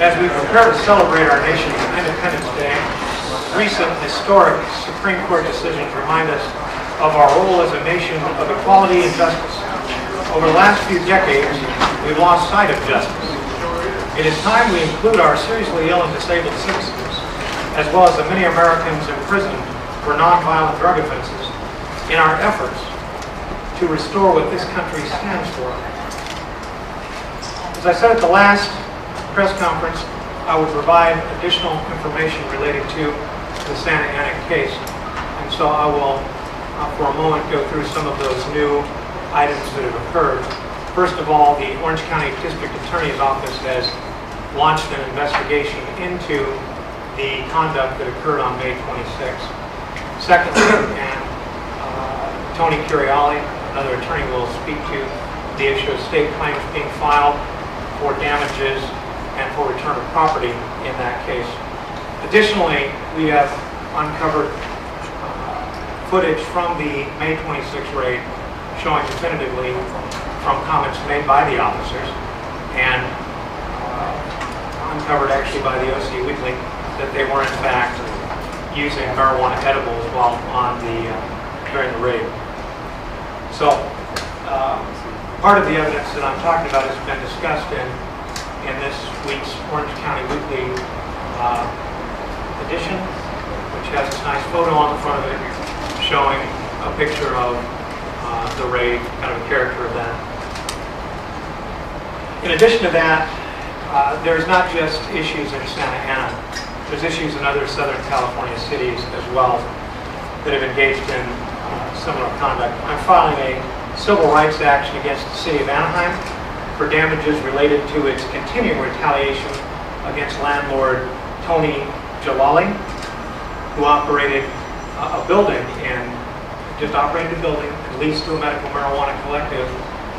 As we prepare to celebrate our nation's Independence Day, recent historic Supreme Court decisions remind us of our role as a nation of equality and justice. Over the last few decades, we've lost sight of justice. It is time we include our seriously ill and disabled citizens, as well as the many Americans imprisoned for nonviolent drug offenses, in our efforts to restore what this country stands for. As I said at the last press conference, I would provide additional information related to the Santa Ana case. And so I will, for a moment, go through some of those new items that have occurred. First of all, the Orange County District Attorney's Office has launched an investigation into the conduct that occurred on May 26th. Secondly, and Anthony Curiale, another attorney, will speak to the issue of state claims being filed for damages and for return of property in that case. Additionally, we have uncovered footage from the May 26th raid showing definitively from comments made by the officers and uncovered actually by the OC Weekly that they were in fact using marijuana edibles while on during the raid. So part of the evidence that I'm talking about has been discussed in this week's Orange County Weekly edition, which has this nice photo on the front of it showing a picture of the raid, kind of a character of that. In addition to that, there's not just issues in Santa Ana. There's issues in other Southern California cities as well that have engaged in similar conduct. I'm filing a civil rights action against the city of Anaheim for damages related to its continuing retaliation against landlord Tony Jalali, who operated a building and leased to a medical marijuana collective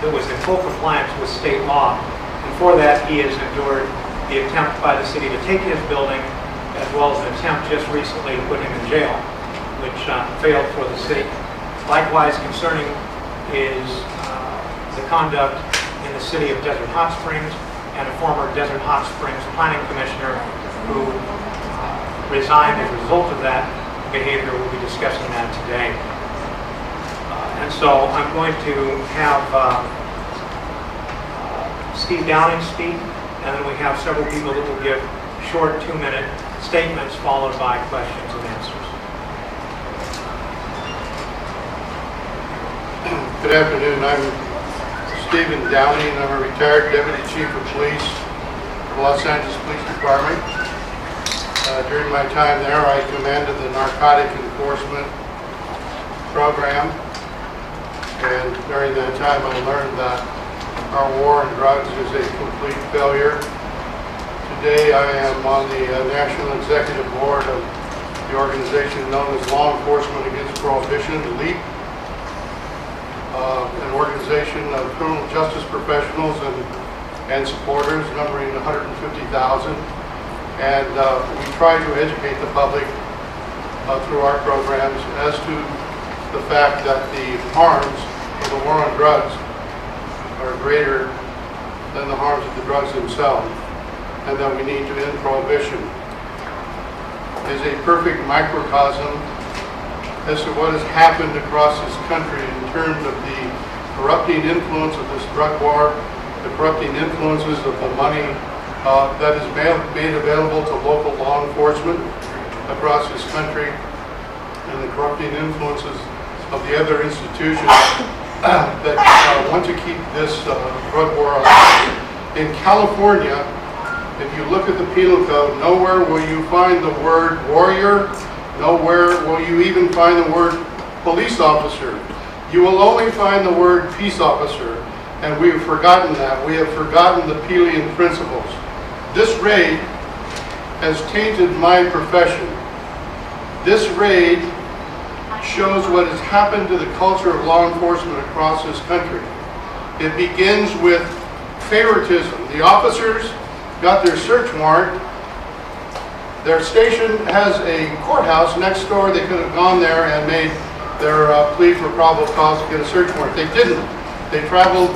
that was in full compliance with state law. And for that, he has endured the attempt by the city to take his building, as well as an attempt just recently to put him in jail, which failed for the city. Likewise concerning is the conduct in the city of Desert Hot Springs and a former Desert Hot Springs planning commissioner who resigned as a result of that behavior. We'll be discussing that today. And so I'm going to have Steve Downing speak, and then we have several people that will give short 2-minute statements followed by questions and answers. Good afternoon. I'm Stephen Downing. I'm a retired Deputy Chief of Police for the Los Angeles Police Department. During my time there, I commanded the narcotic enforcement program. And during that time, I learned that our war on drugs is a complete failure. Today, I am on the National Executive Board of the organization known as Law Enforcement Against Prohibition, LEAP, an organization of criminal justice professionals and supporters numbering 150,000. And we try to educate the public through our programs as to the fact that the harms of the war on drugs are greater than the harms of the drugs themselves, and that we need to end prohibition. Is a perfect microcosm as to what has happened across this country in terms of the corrupting influence of this drug war, the corrupting influences of the money that is made available to local law enforcement across this country, and the corrupting influences of the other institutions that want to keep this drug war alive. In California, if you look at the penal code, nowhere will you find the word warrior, nowhere will you even find the word police officer. You will only find the word peace officer, and we have forgotten that. We have forgotten the Pelian principles. This raid has tainted my profession. This raid shows what has happened to the culture of law enforcement across this country. It begins with favoritism. The officers got their search warrant. Their station has a courthouse next door. They could have gone there and made their plea for probable cause to get a search warrant. They didn't. They traveled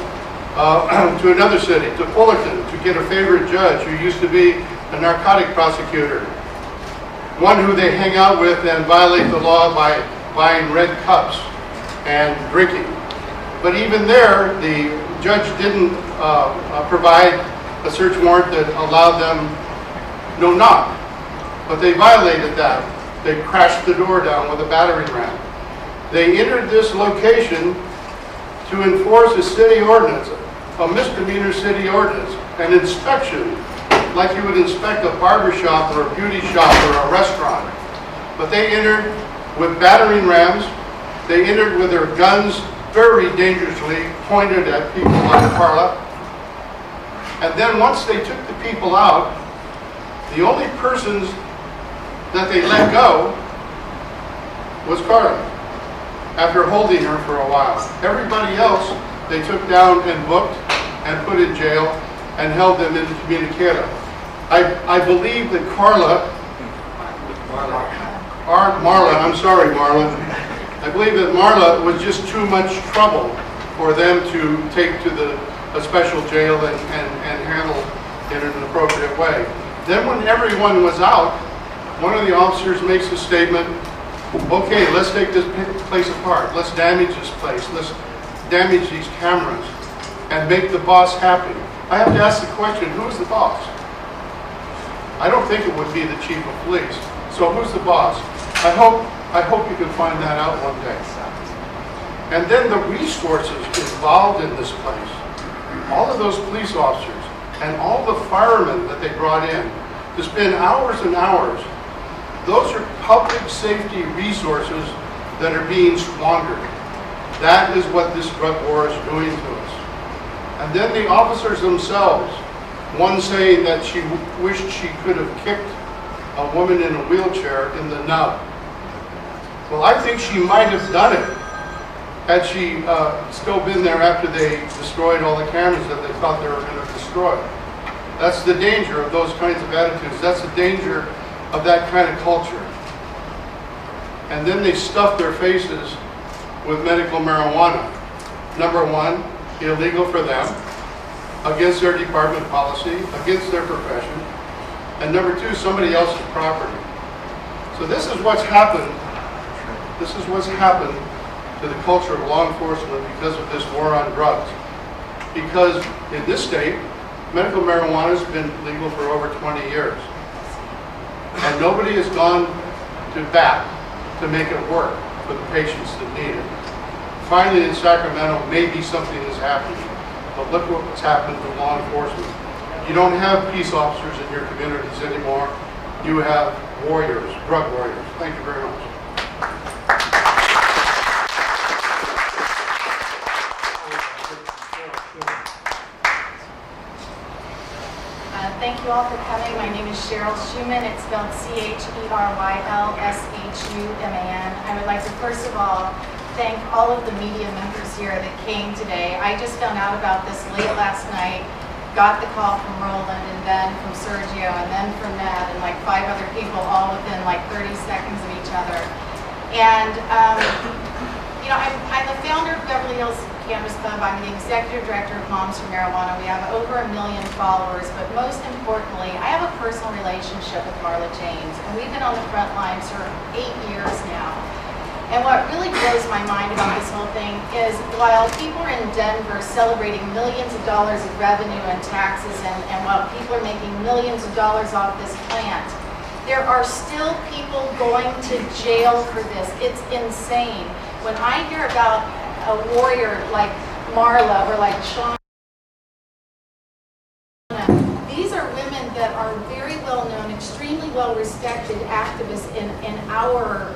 to another city, to Fullerton, to get a favorite judge who used to be a narcotic prosecutor, one who they hang out with and violate the law by buying red cups and drinking. But even there, the judge didn't provide a search warrant that allowed them no knock. But they violated that. They crashed the door down with a battering ram. They entered this location to enforce a city ordinance, a misdemeanor city ordinance, an inspection, like you would inspect a barber shop or a beauty shop or a restaurant. But they entered with battering rams. They entered with their guns very dangerously pointed at people like Carla. And then once they took the people out, the only persons that they let go was Carla, after holding her for a while. Everybody else they took down and booked and put in jail and held them in communicata. I believe that Marla, I'm sorry, Marla. I believe that Marla was just too much trouble for them to take to a special jail and handle in an appropriate way. Then when everyone was out, one of the officers makes a statement, okay, let's take this place apart. Let's damage this place. Let's damage these cameras and make the boss happy. I have to ask the question, who's the boss? I don't think it would be the chief of police. So who's the boss? I hope you can find that out one day. And then the resources involved in this place, all of those police officers and all the firemen that they brought in to spend hours and hours, those are public safety resources that are being squandered. That is what this drug war is doing to us. And then the officers themselves, one saying that she wished she could have kicked a woman in a wheelchair in the nub. Well, I think she might have done it had she still been there after they destroyed all the cameras that they thought they were going to destroy. That's the danger of those kinds of attitudes. That's the danger of that kind of culture. And then they stuff their faces with medical marijuana. Number one, illegal for them, against their department policy, against their profession. And number two, somebody else's property. So this is what's happened. This is what's happened to the culture of law enforcement because of this war on drugs. Because in this state, medical marijuana has been legal for over 20 years. And nobody has gone to bat to make it work for the patients that need it. Finally, in Sacramento, maybe something is happening. But look what's happened to law enforcement. You don't have peace officers in your communities anymore. You have warriors, drug warriors. Thank you very much. Thank you all for coming. My name is Cheryl Shuman. It's spelled CHERYLSHUMAN. I would like to first of all thank all of the media members here that came today. I just found out about this late last night, got the call from Rolland and then from Sergio and then from Ned and like 5 other people all within like 30 seconds of each other. And you know, I'm the founder of Beverly Hills Cannabis Club. I'm the executive director of Moms for Marijuana. We have over 1 million followers, but most importantly, I have a personal relationship with Marla James, and we've been on the front lines for 8 years now. And what really blows my mind about this whole thing is while people are in Denver celebrating millions of dollars of revenue and taxes, and while people are making millions of dollars off this plant, there are still people going to jail for this. It's insane. When I hear about a warrior like Marla or like Shona, these are women that are very well known, extremely well respected activists in our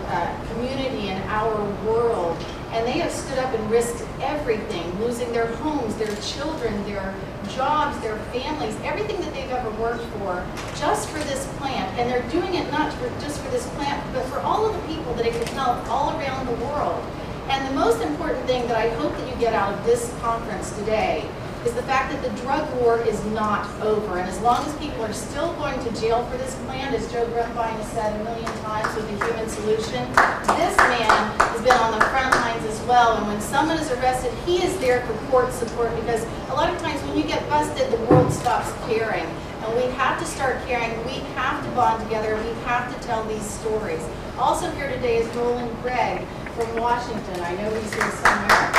community, in our world. And they have stood up and risked everything, losing their homes, their children, their jobs, their families, everything that they've ever worked for, just for this plant. And they're doing it not just for this plant, but for all of the people that it can help all around the world. And the most important thing that I hope that you get out of this conference today is the fact that the drug war is not over. And as long as people are still going to jail for this plan, as Joe Grumbine has said a million times with the human solution, this man has been on the front lines as well. And when someone is arrested, he is there for court support, because a lot of times when you get busted, the world stops caring. And we have to start caring. We have to bond together. We have to tell these stories. Also here today is Rolland Gregg from Washington. I know he's here somewhere.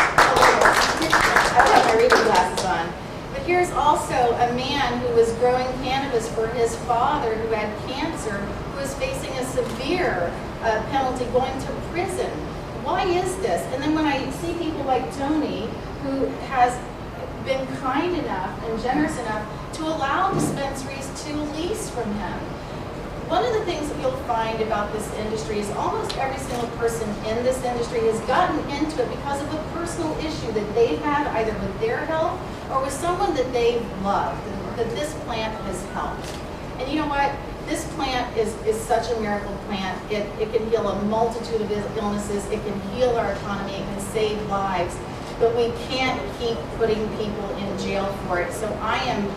I don't have my reading glasses on. But here's also a man who was growing cannabis for his father who had cancer, who is facing a severe penalty, going to prison. Why is this? And then when I see people like Tony, who has been kind enough and generous enough to allow dispensaries to lease from him. One of the things that you'll find about this industry is almost every single person in this industry has gotten into it because of a personal issue that they've had either with their health or with someone that they've loved, and that this plant has helped. And you know what? This plant is such a miracle plant. It can heal a multitude of illnesses. It can heal our economy. It can save lives. But we can't keep putting people in jail for it. So I am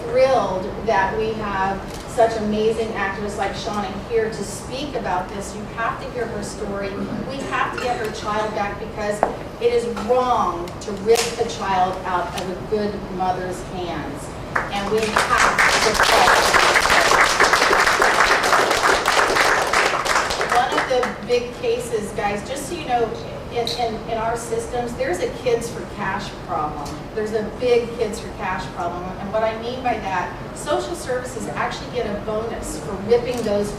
thrilled that we have such amazing activists like Shona here to speak about this. You have to hear her story. We have to get her child back, because it is wrong to rip a child out of a good mother's hands. And we have to fight. One of the big cases, guys, just so you know, in our systems, there's a kids for cash problem. There's a big kids for cash problem. And what I mean by that, social services actually get a bonus for ripping those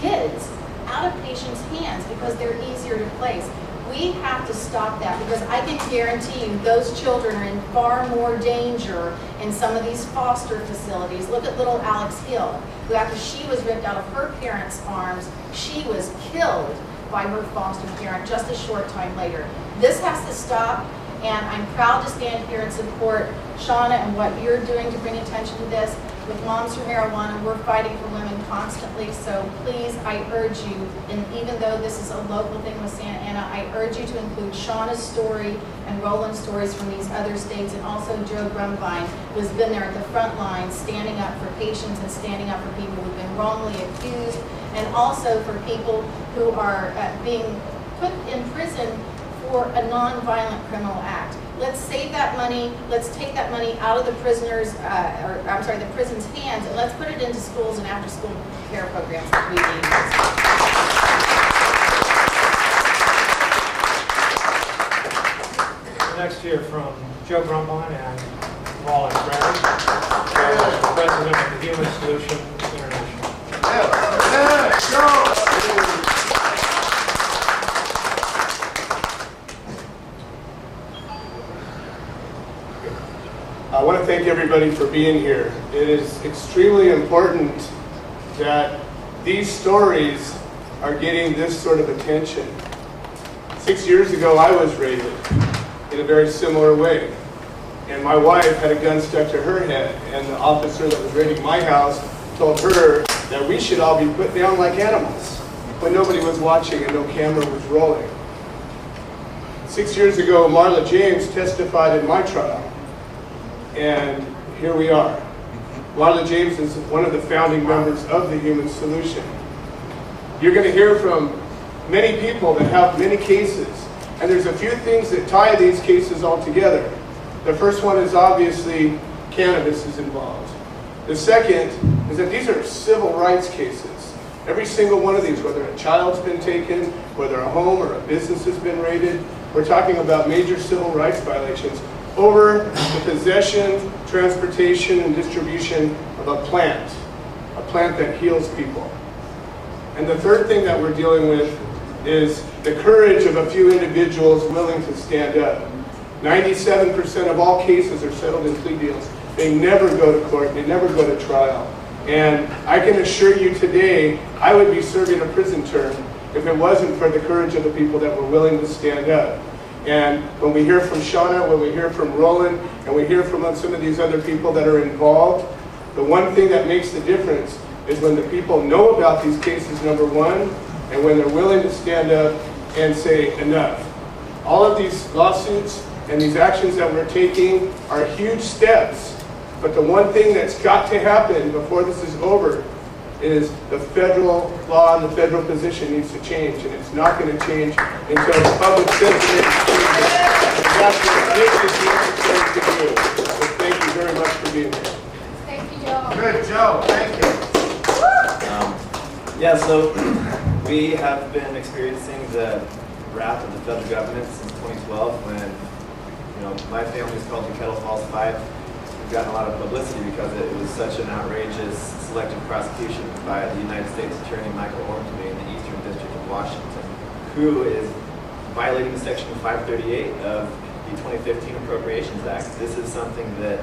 kids out of patients' hands because they're easier to place. We have to stop that, because I can guarantee you those children are in far more danger in some of these foster facilities. Look at little Alex Hill, who after she was ripped out of her parents' arms, she was killed by her foster parent just a short time later. This has to stop, and I'm proud to stand here and support Shona and what you're doing to bring attention to this. With Moms for Marijuana, we're fighting for women constantly, so please, I urge you, and even though this is a local thing with Santa Ana, I urge you to include Shona's story and Rolland's stories from these other states, and also Joe Grumbine, who has been there at the front line, standing up for patients and standing up for people who've been wrongly accused, and also for people who are being put in prison for a non-violent criminal act. Let's save that money. Let's take that money out of the prisoners, the prison's hands, and let's put it into schools and after-school care programs that we need. Next year from Joe Grumbine and Rolland Gregg, President of the Human Solution International. I want to thank everybody for being here. It is extremely important that these stories are getting this sort of attention. 6 years ago, I was raided in a very similar way. And my wife had a gun stuck to her head, and the officer that was raiding my house told her that we should all be put down like animals when nobody was watching and no camera was rolling. 6 years ago, Marla James testified in my trial. And here we are. Rolland James is one of the founding members of the Human Solution. You're going to hear from many people that have many cases, and there's a few things that tie these cases all together. The first one is obviously cannabis is involved. The second is that these are civil rights cases. Every single one of these, whether a child's been taken, whether a home or a business has been raided, we're talking about major civil rights violations over the possession, transportation, and distribution of a plant that heals people. And the third thing that we're dealing with is the courage of a few individuals willing to stand up. 97% of all cases are settled in plea deals. They never go to court, they never go to trial. And I can assure you today, I would be serving a prison term if it wasn't for the courage of the people that were willing to stand up. And when we hear from Shona, when we hear from Rolland, and we hear from some of these other people that are involved, the one thing that makes the difference is when the people know about these cases, number one, and when they're willing to stand up and say enough. All of these lawsuits and these actions that we're taking are huge steps. But the one thing that's got to happen before this is over is the federal law and the federal position needs to change, and it's not going to change until the public sentiment changes. That's what this is necessary to do. So thank you very much for being here. Thank you, Joe. Good, Joe, thank you. Yeah, so we have been experiencing the wrath of the federal government since 2012 when, my family's called the Kettle Falls 5. We've gotten a lot of publicity because it was such an outrageous selective prosecution by the United States Attorney Michael Ormsby in the Eastern District of Washington, who is violating Section 538 of the 2015 Appropriations Act. This is something that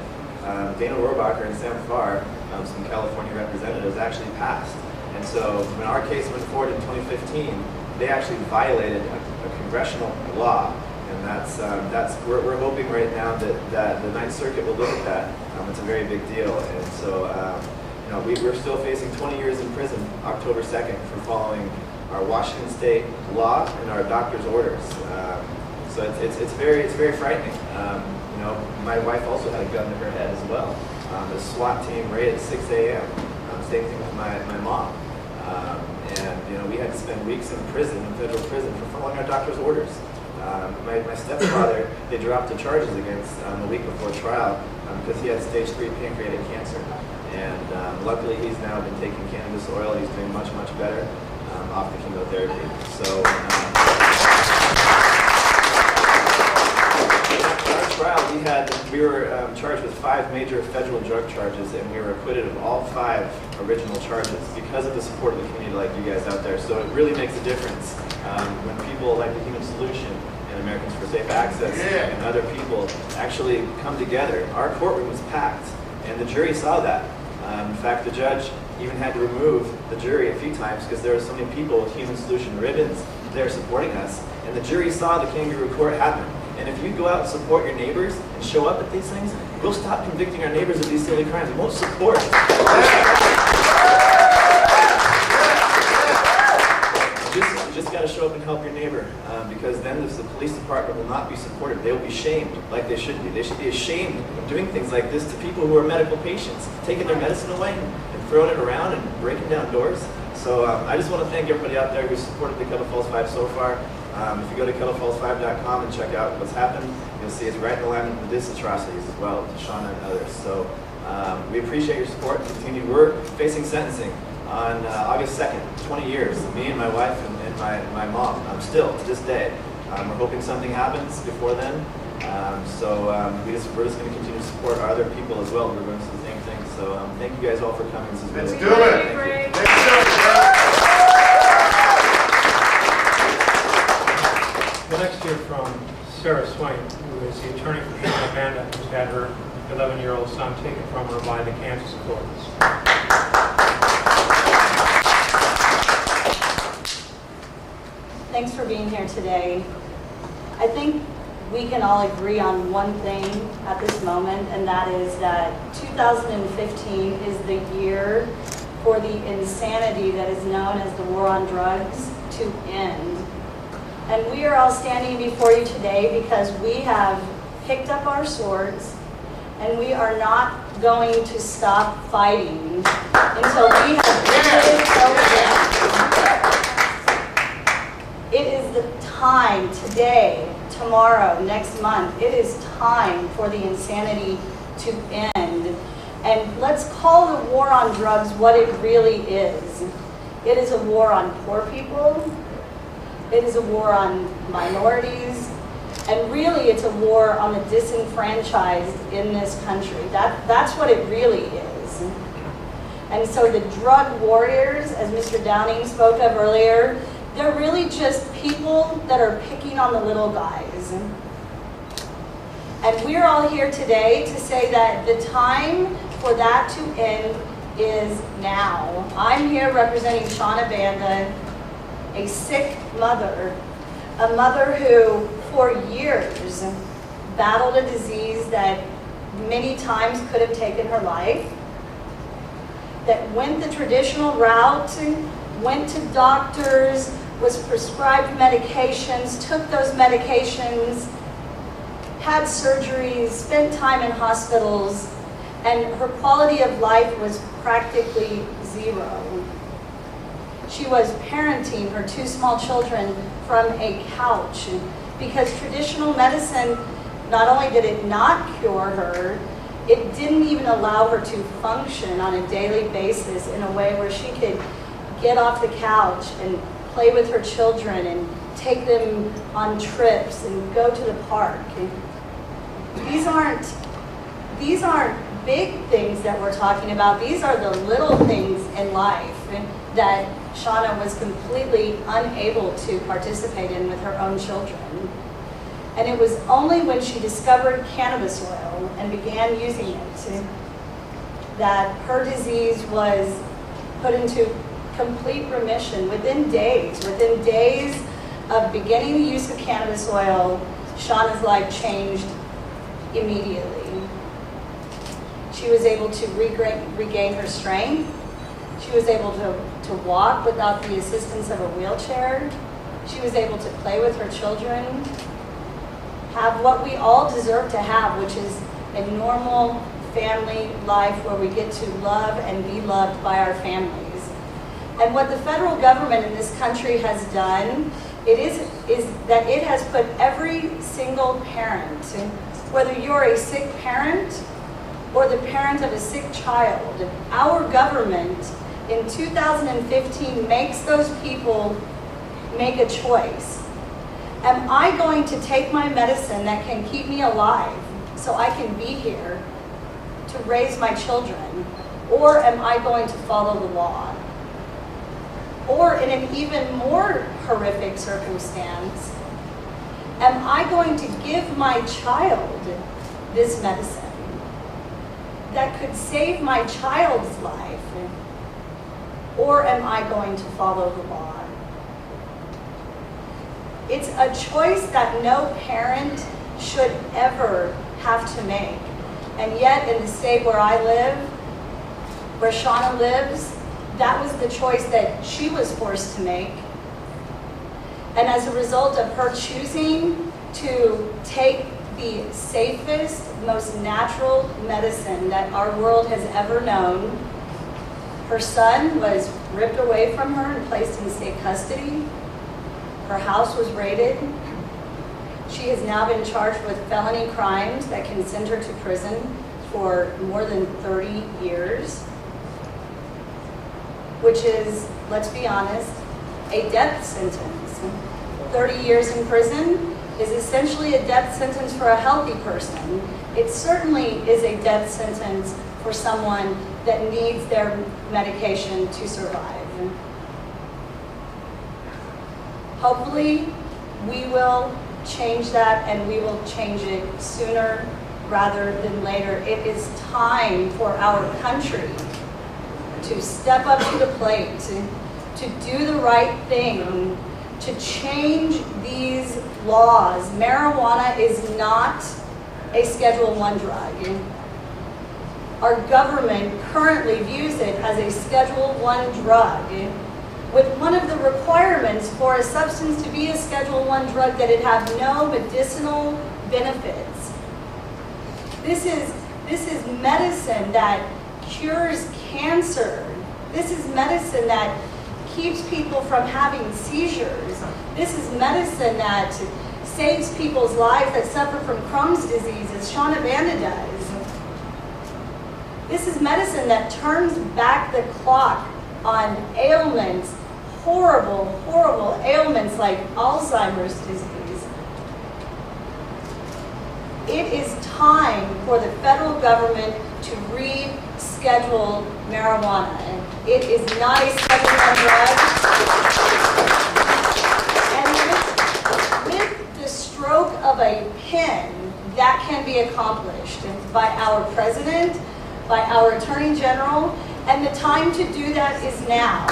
Dana Rohrabacher and Sam Farr, some California representatives, actually passed. And so when our case went forward in 2015, they actually violated a congressional law. And we're hoping right now that the Ninth Circuit will look at that. It's a very big deal. And so, we're still facing 20 years in prison, October 2nd, for following our Washington State law and our doctor's orders. So it's very frightening. My wife also had a gun to her head as well. The SWAT team raided at 6 a.m. Same thing with my mom. And we had to spend weeks in prison, in federal prison, for following our doctor's orders. My stepfather, they dropped the charges against a week before trial because he had stage 3 pancreatic cancer. And luckily he's now been taking cannabis oil. He's doing much better off the chemotherapy. So in our trial, we were charged with 5 major federal drug charges, and we were acquitted of all 5 original charges because of the support of the community like you guys out there. So it really makes a difference when people like the Human Solution and Americans for Safe Access and other people actually come together. Our courtroom was packed, and the jury saw that. In fact, the judge even had to remove the jury a few times because there were so many people with Human Solution ribbons there supporting us, and the jury saw the kangaroo court happen. And if you go out and support your neighbors and show up at these things, we'll stop convicting our neighbors of these silly crimes. We won't support. You just got to show up and help your neighbor, because then the police department will not be supported. They will be shamed like they should be. They should be ashamed of doing things like this to people who are medical patients, taking their medicine away and throwing it around and breaking down doors. So I just want to thank everybody out there who supported the Kettle Falls 5 so far. If you go to kettlefalls5.com and check out what's happened, you'll see it's right in line with this atrocities as well, to Shona and others. So we appreciate your support and continue. We're facing sentencing on August 2nd, 20 years, me and my wife and my mom, still to this day. We're hoping something happens before then. We're just going to continue to support our other people as well. We're going to do the same thing. So thank you guys all for coming. This is Let's really do cool. it. Thank you. Let's do it. We'll next hear from Sarah Swain, who is the attorney for Shona Banda, who's had her 11-year-old son taken from her by the Kansas authorities. Thanks for being here today. I think we can all agree on one thing at this moment, and that is that 2015 is the year for the insanity that is known as the war on drugs to end. And we are all standing before you today because we have picked up our swords and we are not going to stop fighting until we have really It is the time today, tomorrow, next month. It is time for the insanity to end. And let's call the war on drugs what it really is. It is a war on poor people. It is a war on minorities. And really, it's a war on the disenfranchised in this country. That's what it really is. And so the drug warriors, as Mr. Downing spoke of earlier, they're really just people that are picking on the little guys. And we're all here today to say that the time for that to end is now. I'm here representing Shona Banda, a sick mother, a mother who for years battled a disease that many times could have taken her life, that went the traditional route, went to doctors, was prescribed medications, took those medications, had surgeries, spent time in hospitals, and her quality of life was practically zero. She was parenting her 2 small children from a couch because traditional medicine, not only did it not cure her, it didn't even allow her to function on a daily basis in a way where she could get off the couch and play with her children and take them on trips and go to the park. And these aren't big things that we're talking about. These are the little things in life that Shona was completely unable to participate in with her own children. And it was only when she discovered cannabis oil and began using it that her disease was put into complete remission within days. Within days of beginning the use of cannabis oil, Shona's life changed immediately. She was able to regain her strength. She was able to walk without the assistance of a wheelchair. She was able to play with her children, have what we all deserve to have, which is a normal family life where we get to love and be loved by our families. And what the federal government in this country has done, is that it has put every single parent, whether you're a sick parent or the parent of a sick child, our government in 2015 makes those people make a choice. Am I going to take my medicine that can keep me alive so I can be here to raise my children? Or am I going to follow the law? Or in an even more horrific circumstance, am I going to give my child this medicine that could save my child's life? Or am I going to follow the law? It's a choice that no parent should ever have to make. And yet in the state where I live, where Shona lives, that was the choice that she was forced to make. And as a result of her choosing to take the safest, most natural medicine that our world has ever known, her son was ripped away from her and placed in state custody. Her house was raided. She has now been charged with felony crimes that can send her to prison for more than 30 years, which is, let's be honest, a death sentence. 30 years in prison is essentially a death sentence for a healthy person. It certainly is a death sentence for someone that needs their medication to survive. Hopefully, we will change that, and we will change it sooner rather than later. It is time for our country to step up to the plate, to do the right thing, to change these laws. Marijuana is not a Schedule I drug. Our government currently views it as a Schedule I drug, with one of the requirements for a substance to be a Schedule I drug that it have no medicinal benefits. This is medicine that cures cancer. This is medicine that keeps people from having seizures. This is medicine that saves people's lives that suffer from Crohn's disease, as Shona Banda does. This is medicine that turns back the clock on ailments, horrible, horrible ailments like Alzheimer's disease. It is time for the federal government to reschedule marijuana. It is not a Schedule I drug. And with the stroke of a pen, that can be accomplished by our president, by our Attorney General, and the time to do that is now.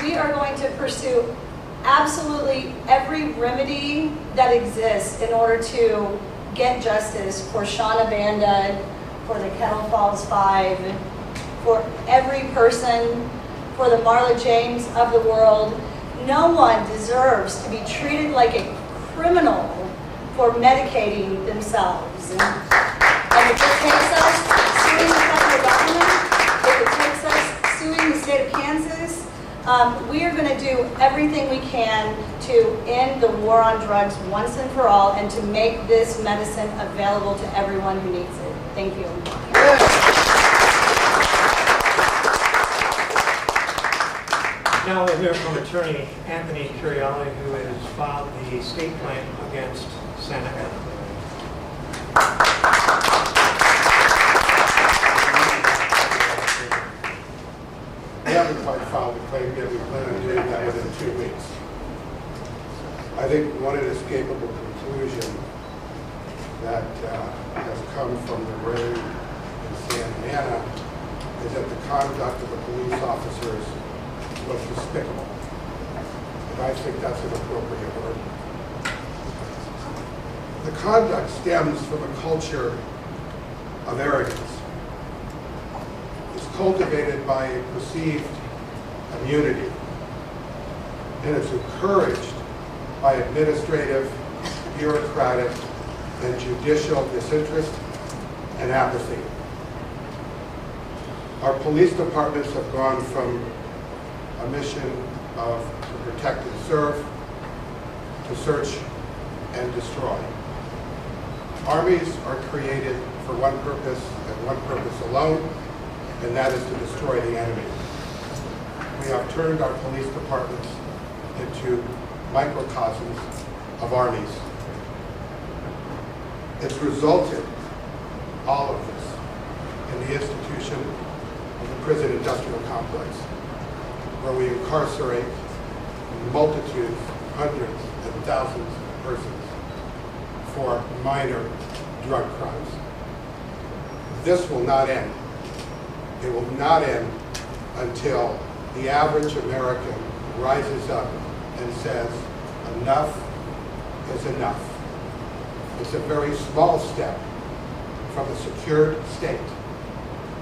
We are going to pursue absolutely every remedy that exists in order to get justice for Shona Banda, for the Kettle Falls 5, for every person, for the Marla James of the world. no one deserves to be treated like a criminal for medicating themselves. And if it takes us suing the federal government, if it takes us suing the state of Kansas, we are going to do everything we can to end the war on drugs once and for all and to make this medicine available to everyone who needs it. Thank you. Now we'll hear from attorney Anthony Curiale, who has filed the state claim against Santa Ana. We haven't quite filed the claim yet. We plan on doing that within 2 weeks. I think one inescapable conclusion that has come from the raid in Santa Ana is that the conduct of the police officers was despicable. And I think that's an appropriate word. The conduct stems from a culture of arrogance. It's cultivated by a perceived immunity, and it's encouraged by administrative, bureaucratic, and judicial disinterest and apathy. Our police departments have gone from a mission of to protect and serve to search and destroy. Armies are created for one purpose and one purpose alone, and that is to destroy the enemy. We have turned our police departments into microcosms of armies. It's resulted, all of this, in the institution of the prison industrial complex, where we incarcerate multitudes, hundreds and thousands of persons for minor drug crimes. This will not end. It will not end until the average American rises up and says, enough is enough. It's a very small step from a secured state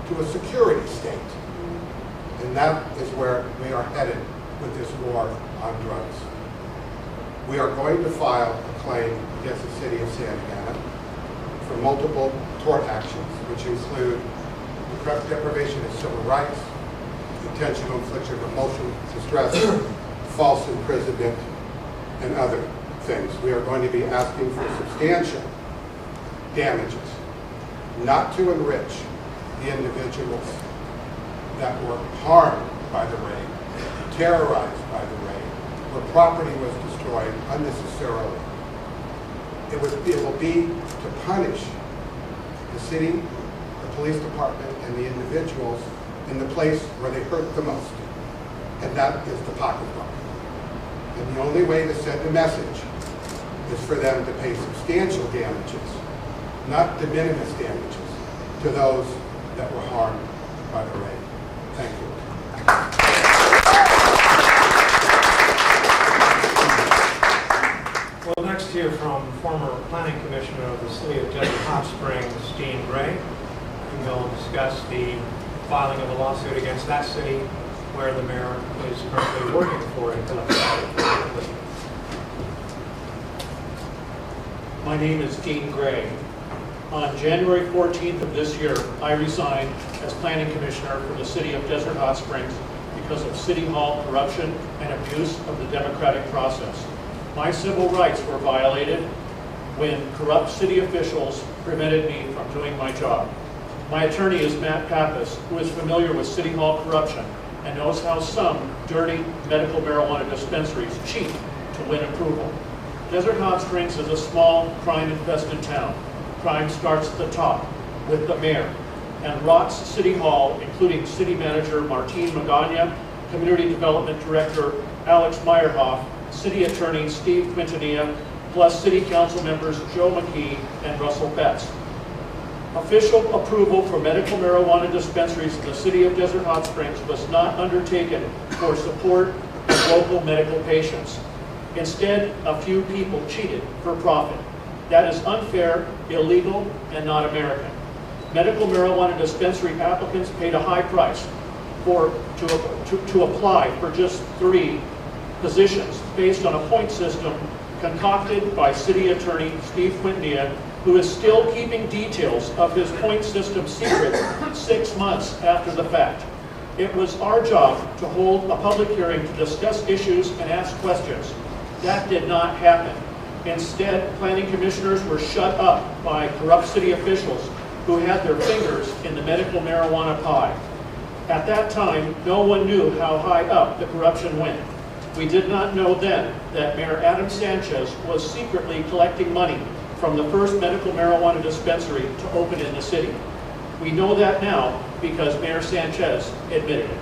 to a security state. And that is where we are headed with this war on drugs. We are going to file a claim against the city of Santa Ana for multiple tort actions, which include deprivation of civil rights, intentional infliction of emotional distress, false imprisonment, and other things. We are going to be asking for substantial damages, not to enrich the individuals that were harmed by the raid, terrorized by the raid, where property was destroyed unnecessarily. It will be to punish the city, the police department, and the individuals in the place where they hurt the most, and that is the pocketbook. And the only way to send a message is for them to pay substantial damages, not de minimis damages, to those that were harmed by the raid. Thank you. We'll next hear from former planning commissioner of the city of Desert Hot Springs, Dean Gray, who will discuss the filing of a lawsuit against that city where the mayor is currently working for a collective. My name is Dean Gray. On January 14th of this year, I resigned as planning commissioner for the city of Desert Hot Springs because of city hall corruption and abuse of the democratic process. My civil rights were violated when corrupt city officials prevented me from doing my job. My attorney is Matthew Pappas, who is familiar with city hall corruption and knows how some dirty medical marijuana dispensaries cheat to win approval. Desert Hot Springs is a small, crime-infested town. Crime starts at the top, with the mayor, and rots City Hall, including City Manager Martine Magana, Community Development Director Alex Meyerhoff, City Attorney Steve Quintanilla, plus City Council members Joe McKee and Russell Betts. Official approval for medical marijuana dispensaries in the city of Desert Hot Springs was not undertaken for support of local medical patients. Instead, a few people cheated for profit. That is unfair, illegal, and not American. Medical marijuana dispensary applicants paid a high price to apply for just 3 positions based on a point system concocted by City Attorney Steve Quintanilla, who is still keeping details of his point system secret 6 months after the fact. It was our job to hold a public hearing to discuss issues and ask questions. That did not happen. Instead, planning commissioners were shut up by corrupt city officials who had their fingers in the medical marijuana pie. At that time, no one knew how high up the corruption went. We did not know then that Mayor Adam Sanchez was secretly collecting money from the first medical marijuana dispensary to open in the city. We know that now because Mayor Sanchez admitted it.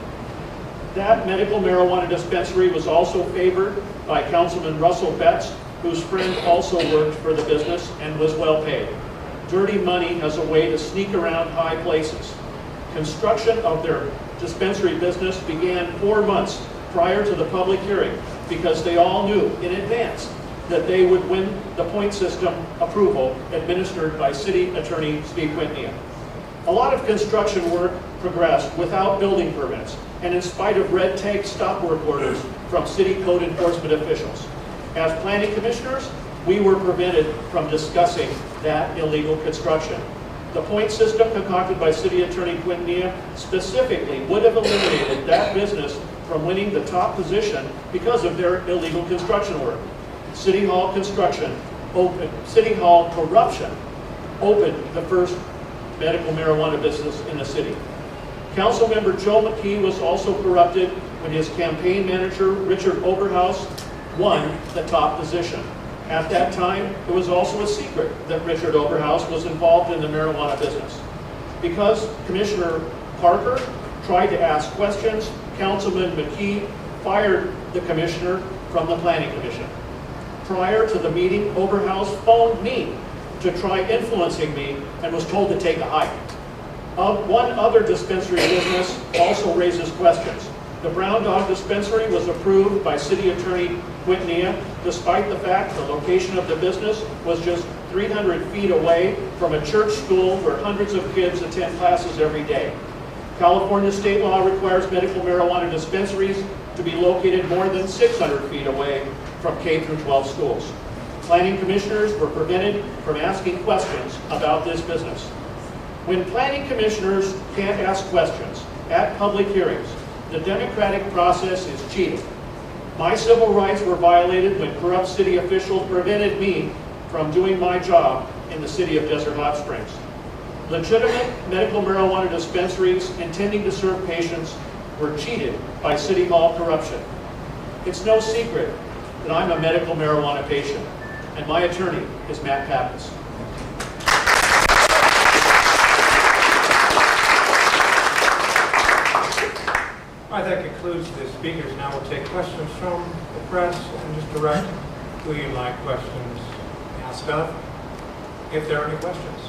That medical marijuana dispensary was also favored by Councilman Russell Betts, whose friend also worked for the business and was well paid. Dirty money has a way to sneak around high places. Construction of their dispensary business began 4 months prior to the public hearing because they all knew in advance that they would win the point system approval administered by City Attorney Steve Quintanilla. A lot of construction work progressed without building permits and in spite of red tape stop work orders from city code enforcement officials. As planning commissioners, we were prevented from discussing that illegal construction. The point system concocted by City Attorney Quintanilla specifically would have eliminated that business from winning the top position because of their illegal construction work. City Hall construction opened, City Hall corruption opened the first medical marijuana business in the city. Councilmember Joe McKee was also corrupted when his campaign manager, Richard Oberhaus, won the top position. At that time, it was also a secret that Richard Oberhaus was involved in the marijuana business. Because Commissioner Parker tried to ask questions, Councilman McKee fired the commissioner from the Planning Commission. Prior to the meeting, Oberhaus phoned me to try influencing me and was told to take a hike. One other dispensary business also raises questions. The Brown Dog dispensary was approved by City Attorney Quintanilla, despite the fact the location of the business was just 300 feet away from a church school where hundreds of kids attend classes every day. California state law requires medical marijuana dispensaries to be located more than 600 feet away from K through 12 schools. Planning commissioners were prevented from asking questions about this business. When planning commissioners can't ask questions at public hearings, the democratic process is cheating. My civil rights were violated when corrupt city officials prevented me from doing my job in the city of Desert Hot Springs. Legitimate medical marijuana dispensaries intending to serve patients were cheated by City Hall corruption. It's no secret that I'm a medical marijuana patient, and my attorney is Matt Pappas. All right, that concludes the speakers. Now we'll take questions from the press and just direct who you'd like questions asked of, if there are any questions.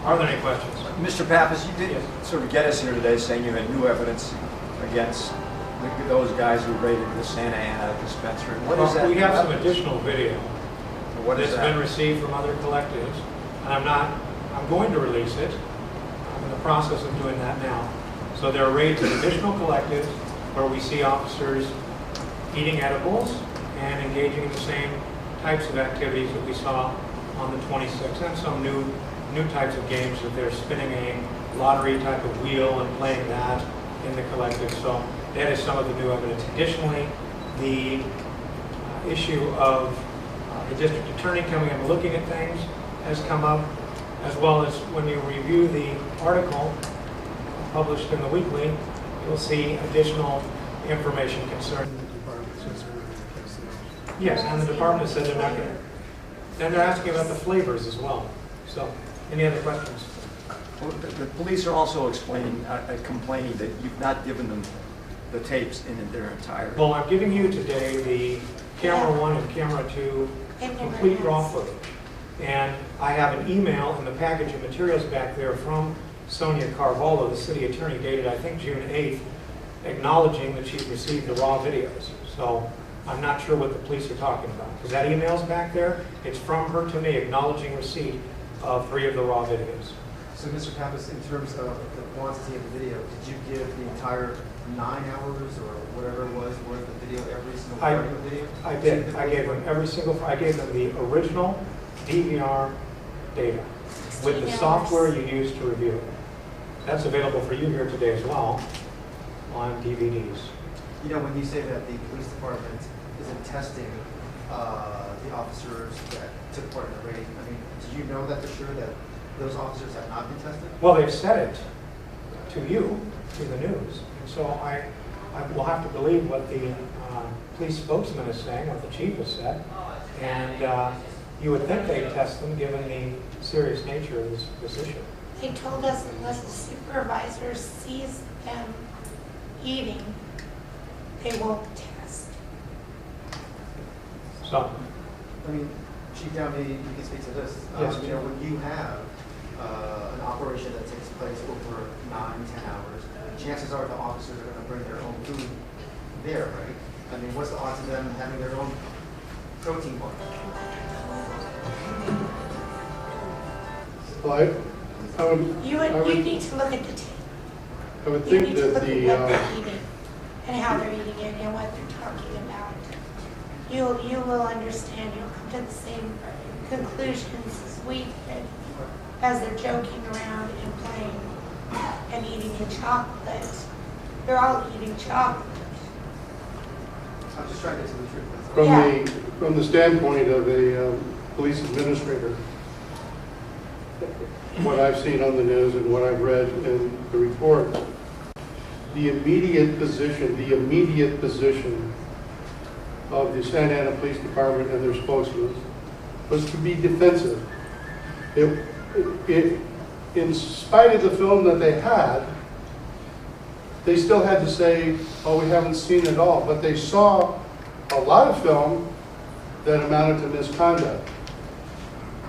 Are there any questions? Mr. Pappas, you did sort of get us here today saying you had new evidence against those guys who raided the Santa Ana dispensary. What is that? We have some additional video What is that's that? been received from other collectives, and I'm going to release it. I'm in the process of doing that now. So there are raids in additional collectives where we see officers eating edibles and engaging in the same types of activities that we saw on the 26th, and some new types of games that they're spinning a lottery type of wheel and playing that in the collective. So that is some of the new evidence. Additionally, the issue of the district attorney coming and looking at things has come up, as well as when you review the article published in the weekly, you'll see additional information concerning. Yes, and the department said they're not going to. And they're asking about the flavors as well. So, any other questions? Well, the police are also complaining that you've not given them the tapes in their entirety. Well, I'm giving you today the camera 1 and camera 2 complete raw footage. And I have an email in the package of materials back there from Sonia Carvalho, the city attorney, dated I think June 8th, acknowledging that she's received the raw videos. So I'm not sure what the police are talking about. Because that email's back there, it's from her to me acknowledging receipt of 3 of the raw videos. So, Mr. Pappas, in terms of the quantity of the video, did you give the entire 9 hours or whatever it was worth of video, every single part of the video? I did. I gave them every single, I gave them the original DVR data with the software you use to review it. That's available for you here today as well on DVDs. You know, when you say that the police department isn't testing the officers that took part in the raid, I mean, do you know that for sure that those officers have not been tested? Well, they've said it to you, to the news. And so I will have to believe what the police spokesman is saying, what the chief has said. And you would think they'd test them given the serious nature of this issue. They told us unless the supervisor sees them eating, they won't test. So, I mean, Chief Downey, you can speak to this. Yes. You know, when you have an operation that takes place over 9-10 hours, chances are the officers are going to bring their own food there, right? I mean, what's the odds of them having their own protein bar? Well, You need to look at the tape. I would You think need to that look the, at what they're eating and how they're eating it and what they're talking about. You will understand. You'll come to the same conclusions as we did, as they're joking around and playing and eating the chocolate. They're all eating chocolate. I'm just trying to get to the truth. from the standpoint of a police administrator, what I've seen on the news and what I've read in the report, the immediate position of the Santa Ana Police Department and their spokesman was to be defensive. In spite of the film that they had, they still had to say, oh, we haven't seen it all. But they saw a lot of film that amounted to misconduct.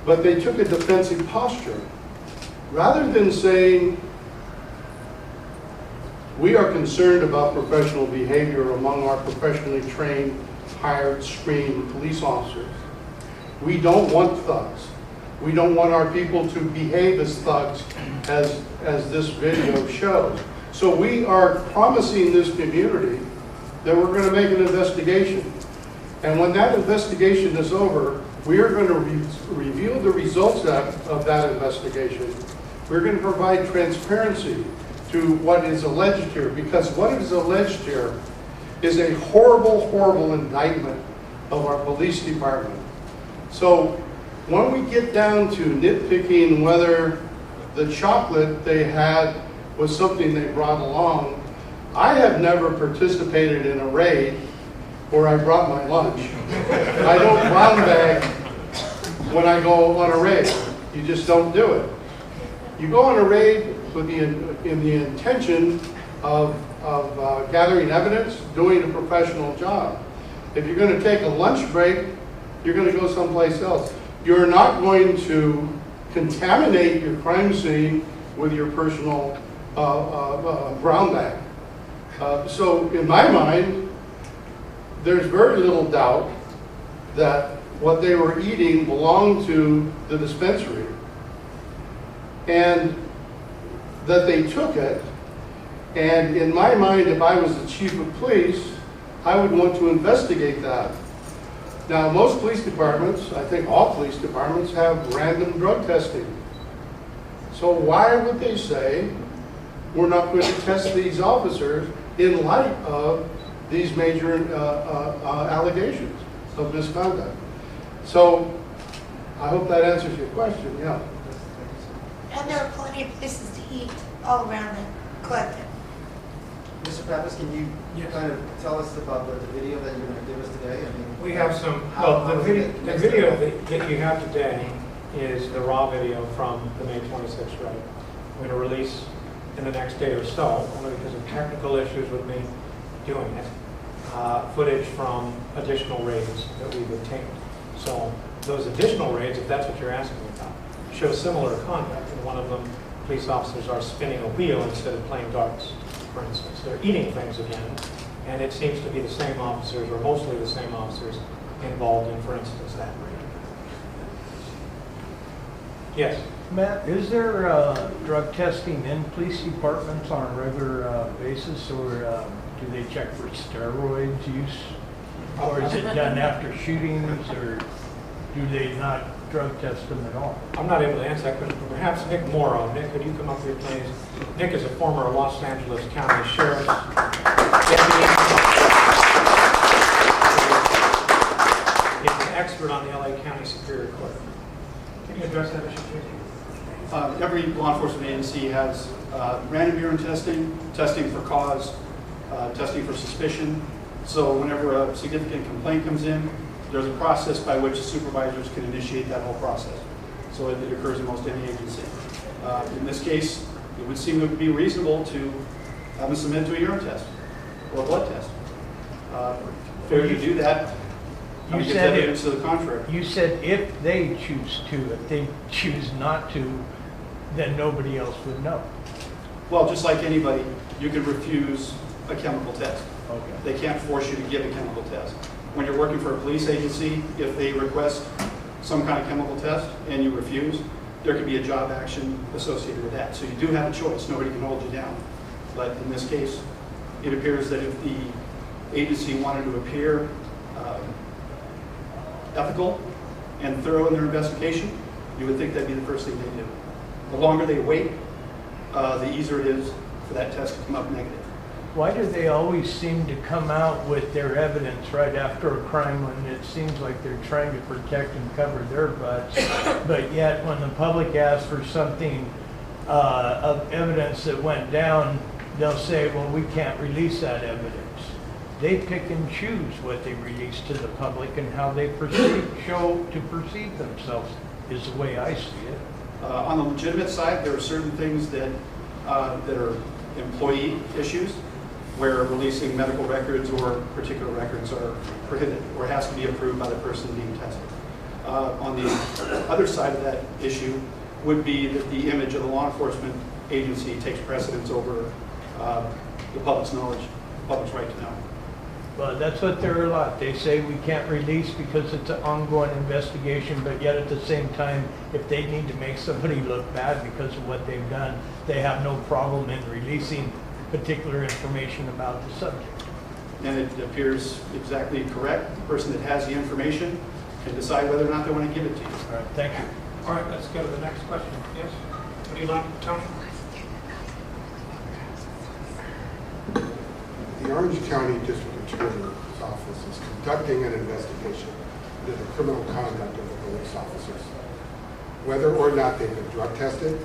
But they took a defensive posture. Rather than saying, we are concerned about professional behavior among our professionally trained, hired, screened police officers. We don't want thugs. We don't want our people to behave as thugs as this video shows. So we are promising this community that we're going to make an investigation. And when that investigation is over, we are going to reveal the results of that investigation. We're going to provide transparency to what is alleged here, because what is alleged here is a horrible, horrible indictment of our police department. So when we get down to nitpicking whether the chocolate they had was something they brought along, I have never participated in a raid where I brought my lunch. I don't brown bag when I go on a raid. You just don't do it. You go on a raid with in the intention of gathering evidence, doing a professional job. If you're going to take a lunch break, you're going to go someplace else. You're not going to contaminate your crime scene with your personal brown bag. So in my mind, there's very little doubt that what they were eating belonged to the dispensary, and that they took it. And in my mind, if I was the chief of police, I would want to investigate that. Now, most police departments, I think all police departments, have random drug testing. So why would they say, we're not going to test these officers in light of these major allegations of misconduct? So I hope that answers your question, yeah. And there are plenty of places to eat all around the collective. Mr. Pappas, can you kind of tell us about the video that you're going to give us today? I mean, we have some, well, the video that you have today is the raw video from the May 26th raid. We're going to release in the next day or so, only because of technical issues with me doing it, footage from additional raids that we've obtained. So those additional raids, if that's what you're asking about, show similar conduct. In one of them, police officers are spinning a wheel instead of playing darts, for instance. They're eating things again, and it seems to be the same officers, or mostly the same officers, involved in, for instance, that raid. Yes? Matt, is there drug testing in police departments on a regular basis, or do they check for steroids use? Or is it done after shootings, or do they not drug test them at all? I'm not able to answer that question. Perhaps Nick Morrow. Nick, could you come up here, please? Nick is a former Los Angeles County Sheriff's deputy. He's an expert on the LA County Superior Court. Can you address that issue, please? Every law enforcement agency has random urine testing, testing for cause, testing for suspicion. So whenever a significant complaint comes in, there's a process by which supervisors can initiate that whole process. So it occurs in most any agency. In this case, it would seem to be reasonable to have them submit to a urine test or a blood test. Failure to do that, You gives said evidence to the contrary. You said if they choose to. If they choose not to, then nobody else would know. Well, just like anybody, you could refuse a chemical test. Okay. They can't force you to give a chemical test. When you're working for a police agency, if they request some kind of chemical test and you refuse, there could be a job action associated with that. So you do have a choice. Nobody can hold you down. But in this case, it appears that if the agency wanted to appear ethical and thorough in their investigation, you would think that'd be the first thing they do. The longer they wait, the easier it is for that test to come up negative. Why do they always seem to come out with their evidence right after a crime when it seems like they're trying to protect and cover their butts, but yet when the public asks for something of evidence that went down, they'll say, well, we can't release that evidence. They pick and choose what they release to the public and how they show to perceive themselves is the way I see it. On the legitimate side, there are certain things that are employee issues where releasing medical records or particular records are prohibited or has to be approved by the person being tested. On the other side of that issue would be that the image of the law enforcement agency takes precedence over the public's knowledge, the public's right to know. Well, that's what they're a lot. They say we can't release because it's an ongoing investigation, but yet at the same time, if they need to make somebody look bad because of what they've done, they have no problem in releasing particular information about the subject. And it appears exactly correct. The person that has the information can decide whether or not they want to give it to you. All right, thank you. All right, let's go to the next question. Yes? Would you like, Tony? The Orange County District Attorney's Office is conducting an investigation into the criminal conduct of the police officers. Whether or not they've been drug tested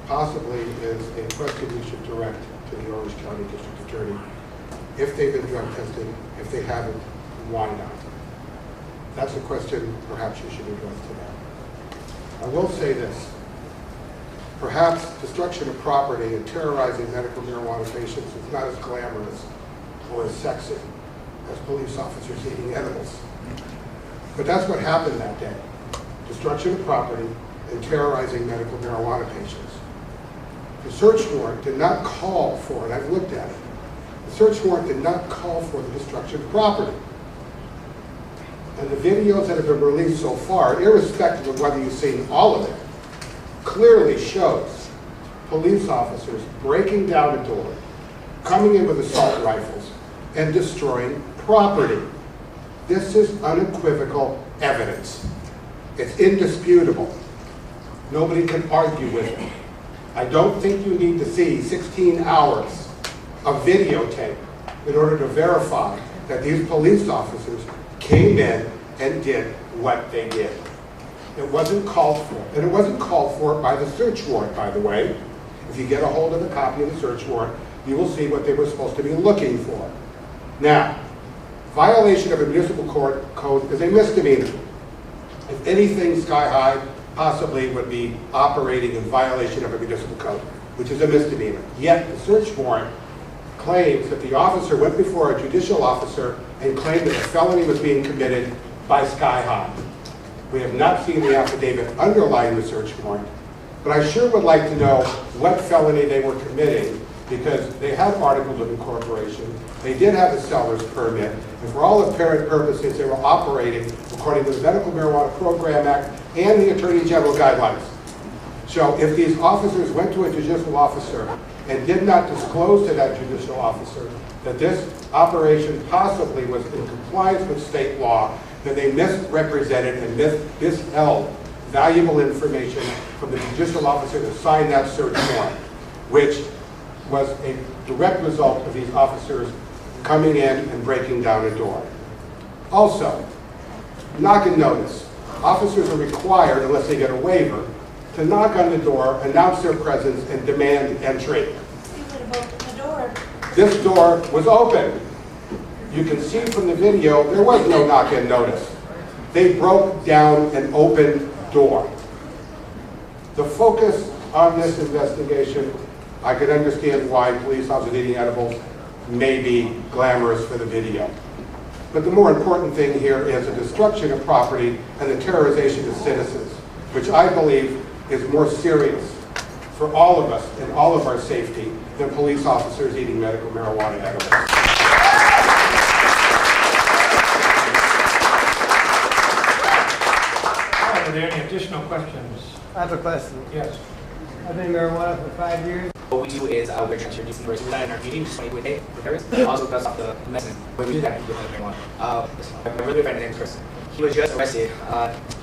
possibly is a question you should direct to the Orange County District Attorney. If they've been drug tested, if they haven't, why not? That's a question perhaps you should address to them. I will say this. Perhaps destruction of property and terrorizing medical marijuana patients is not as glamorous or as sexy as police officers eating edibles. But that's what happened that day. Destruction of property and terrorizing medical marijuana patients. The search warrant did not call for, and I've looked at it, the search warrant did not call for the destruction of property. And the videos that have been released so far, irrespective of whether you've seen all of it, clearly shows police officers breaking down a door, coming in with assault rifles, and destroying property. This is unequivocal evidence. It's indisputable. Nobody can argue with it. I don't think you need to see 16 hours of videotape in order to verify that these police officers came in and did what they did. It wasn't called for. And it wasn't called for by the search warrant, by the way. If you get a hold of a copy of the search warrant, you will see what they were supposed to be looking for. Now, violation of a municipal code is a misdemeanor. If anything, Sky High possibly would be operating in violation of a municipal code, which is a misdemeanor. Yet the search warrant claims that the officer went before a judicial officer and claimed that a felony was being committed by Sky High. We have not seen the affidavit underlying the search warrant, but I sure would like to know what felony they were committing, because they had articles of incorporation, they did have a seller's permit, and for all apparent purposes, they were operating according to the Medical Marijuana Program Act and the Attorney General guidelines. So if these officers went to a judicial officer and did not disclose to that judicial officer that this operation possibly was in compliance with state law, then they misrepresented and withheld valuable information from the judicial officer to sign that search warrant, which was a direct result of these officers coming in and breaking down a door. Also, knock and notice. Officers are required, unless they get a waiver, to knock on the door, announce their presence, and demand entry. You would have opened the door. This door was open. You can see from the video, there was no knock and notice. They broke down an open door. The focus on this investigation, I can understand why police officers eating edibles may be glamorous for the video. But the more important thing here is the destruction of property and the terrorization of citizens, which I believe is more serious for all of us and all of our safety than police officers eating medical marijuana edibles. Are there any additional questions? I have a question. Yes. I've been in marijuana for 5 years. What we do is we're introducing the result in our meeting, just like we did with Harris. Also does off the medicine. When we do that, we do marijuana. My really good friend named Chris. He was just arrested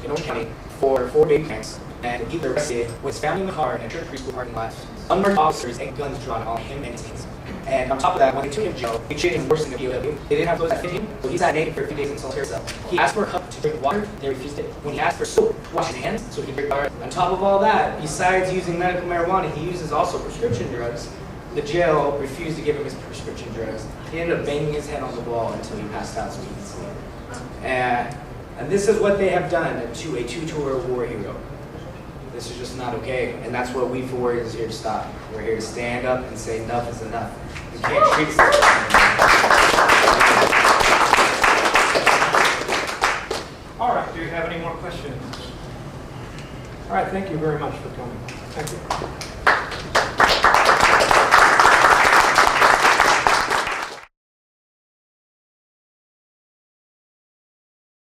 in Orange County for 4 baby pranks, and he was arrested with his family in the car in a church preschool parking lot. Unmarked officers and guns drawn on him and his kids. And on top of that, when they took him to jail, they treated him worse than the POW. They didn't have clothes that fit him, so he sat naked for a few days in solitary cell. He asked for a cup to drink water, they refused it. When he asked for soap to wash his hands, so he could drink water. On top of all that, besides using medical marijuana, he uses also prescription drugs. The jail refused to give him his prescription drugs. He ended up banging his head on the wall until he passed out so he could sleep. And this is what they have done to a two-tour war hero. This is just not okay, and that's what we for Warriors is here to stop. We're here to stand up and say enough is enough. We can't treat such. All right, do you have any more questions? All right, thank you very much for coming. Thank you.